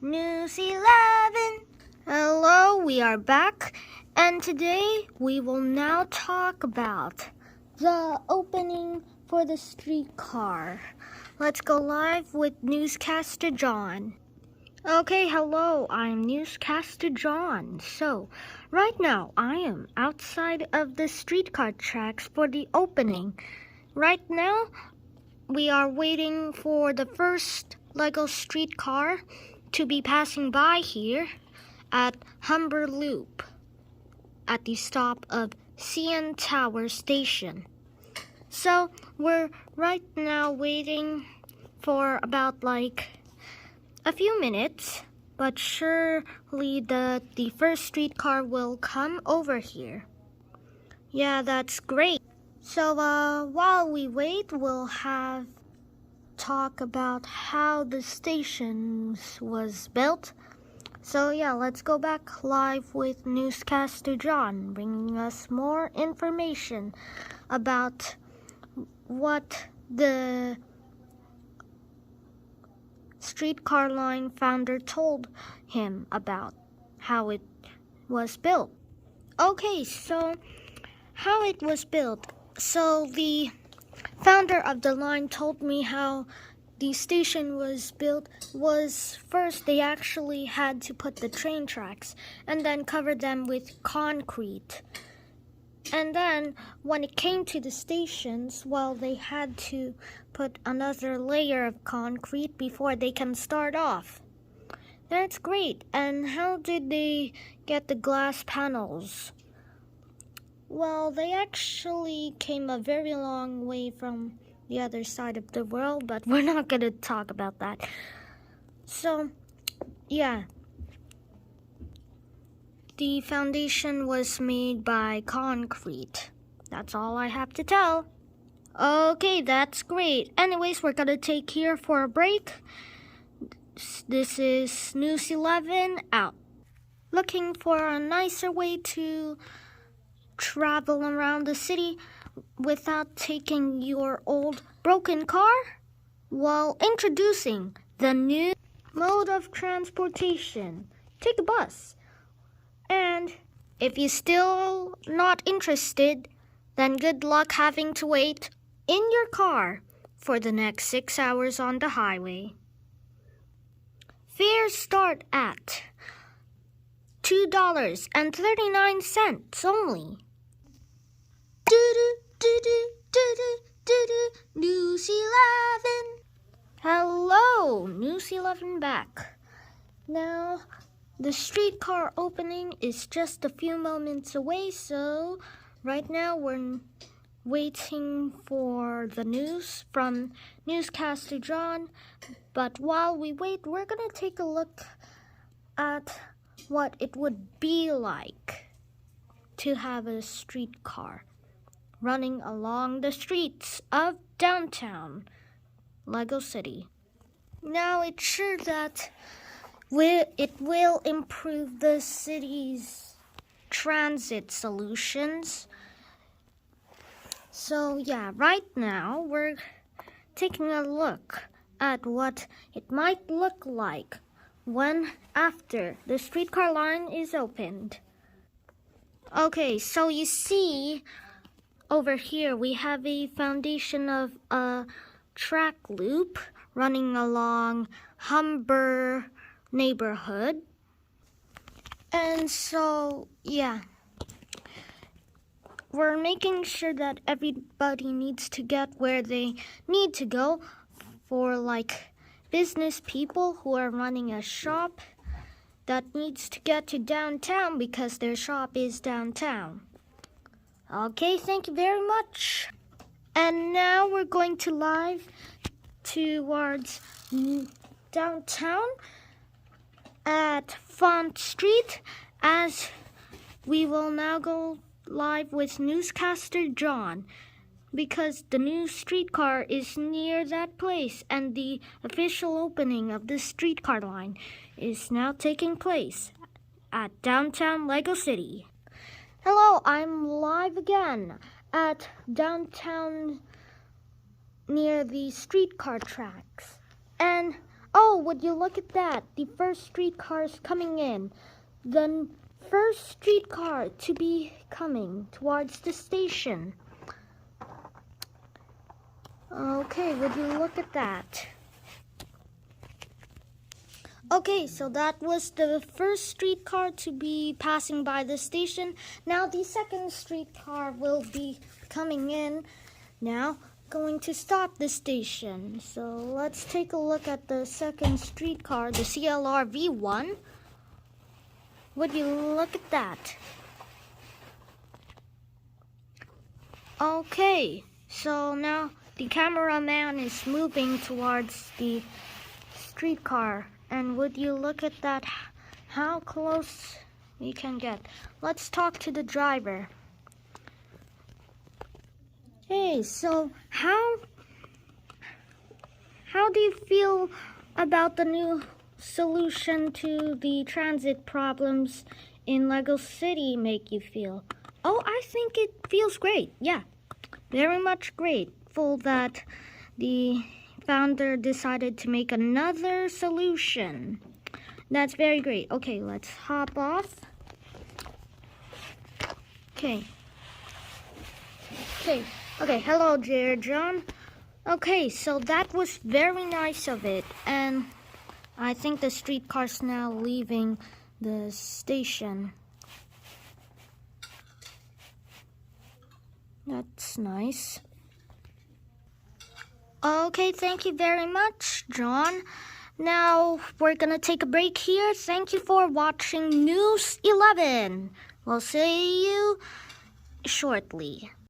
News 11. Hello, we are back, and today we will now talk about the opening for the streetcar. Let's go live with Newscaster John. Okay, hello, I'm Newscaster John. So, right now I am outside of the streetcar tracks for the opening. Right now, we are waiting for the first Lego streetcar to be passing by here at Humber Loop at the stop of CN Tower Station. So we're right now waiting for about a few minutes, but surely the first streetcar will come over here. Yeah, that's great. So while we wait, we'll have talk about how the station was built. So yeah, let's go back live with Newscaster John, bringing us more information about what the streetcar line founder told him about how it was built. Okay, so how it was built. So the founder of the line told me how the station was built was first they actually had to put the train tracks and then cover them with concrete. And then when it came to the stations, well, they had to put another layer of concrete before they can start off. That's great. And how did they get the glass panels? Well, they actually came a very long way from the other side of the world, but we're not going to talk about that. So, yeah. The foundation was made by concrete. That's all I have to tell. Okay, that's great. Anyways, we're going to take here for a break. This is News 11 out. Looking for a nicer way to travel around the city without taking your old broken car? Well, introducing the new mode of transportation. Take a bus. And if you're still not interested, then good luck having to wait in your car for the next 6 hours on the highway. Fares start at $2.39 only. News 11. Hello, News 11 back. Now, the streetcar opening is just a few moments away, so right now we're waiting for the news from Newscaster John. But while we wait, we're going to take a look at what it would be like to have a streetcar running along the streets of downtown Lego City. Now, it's sure that it will improve the city's transit solutions. So yeah, right now we're taking a look at what it might look like after the streetcar line is opened. Okay, so you see over here we have a foundation of a track loop running along Humber neighborhood. And so, yeah, we're making sure that everybody needs to get where they need to go for business people who are running a shop that needs to get to downtown because their shop is downtown. Okay, thank you very much. And now we're going to live towards downtown at Font Street, as we will now go live with Newscaster John because the new streetcar is near that place and the official opening of the streetcar line is now taking place at downtown Lego City. Hello, I'm live again at downtown near the streetcar tracks, and Oh, would you look at that? The first streetcar is coming in. The first streetcar to be coming towards the station. Okay, would you look at that? Okay, so that was the first streetcar to be passing by the station. Now the second streetcar will be coming in. Now, going to stop the station. So let's take a look at the second streetcar, the CLRV one. Would you look at that? Okay, so now the cameraman is moving towards the streetcar. And would you look at that, how close we can get. Let's talk to the driver. Hey, so how do you feel about the new solution to the transit problems in Lego City make you feel? Oh, I think it feels great. Yeah, very much grateful that the founder decided to make another solution. That's very great. Okay, let's hop off. Okay, hello, Jared John. Okay, so that was very nice of it, and I think the streetcar's now leaving the station. That's nice. Okay, thank you very much, John. Now, we're gonna take a break here. Thank you for watching News 11. We'll see you shortly.